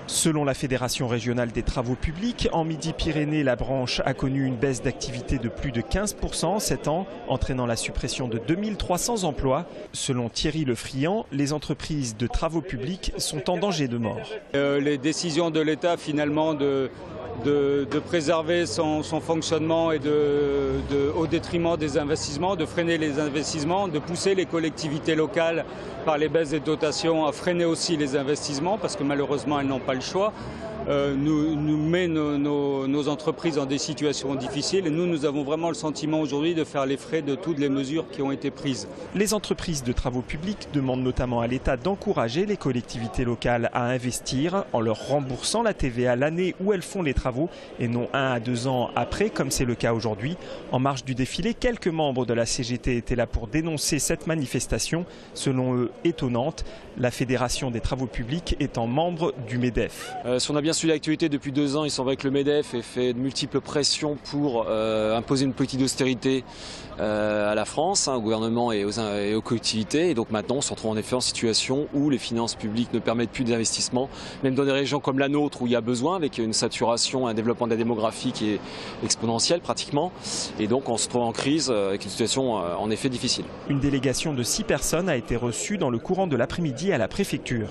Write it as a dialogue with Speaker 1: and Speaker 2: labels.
Speaker 1: Selon la Fédération régionale des travaux publics, en Midi-Pyrénées, la branche a connu une baisse d'activité de plus de 15% en 7 ans, entraînant la suppression de 2300 emplois. Selon Thierry Lefriand, les entreprises de travaux publics sont en danger de mort.
Speaker 2: Les décisions de l'État finalement de préserver son fonctionnement et au détriment des investissements, de freiner les investissements, de pousser les collectivités locales par les baisses des dotations à freiner aussi les investissements parce que malheureusement elles n'ont pas le choix. Nous met nos entreprises dans des situations difficiles et nous avons vraiment le sentiment aujourd'hui de faire les frais de toutes les mesures qui ont été prises.
Speaker 1: Les entreprises de travaux publics demandent notamment à l'État d'encourager les collectivités locales à investir en leur remboursant la TVA l'année où elles font les travaux et non 1 à 2 ans après comme c'est le cas aujourd'hui. En marge du défilé, quelques membres de la CGT étaient là pour dénoncer cette manifestation, selon eux étonnante, la Fédération des travaux publics étant membre du MEDEF.
Speaker 3: Si on a bien suivi l'actualité depuis 2 ans, il semble que le MEDEF ait fait de multiples pressions pour imposer une politique d'austérité à la France, au gouvernement et aux collectivités. Et donc maintenant, on se retrouve en effet en situation où les finances publiques ne permettent plus d'investissement, même dans des régions comme la nôtre où il y a besoin, avec une saturation, un développement de la démographie qui est exponentiel pratiquement. Et donc on se trouve en crise avec une situation en effet difficile.
Speaker 1: Une délégation de 6 personnes a été reçue dans le courant de l'après-midi à la préfecture.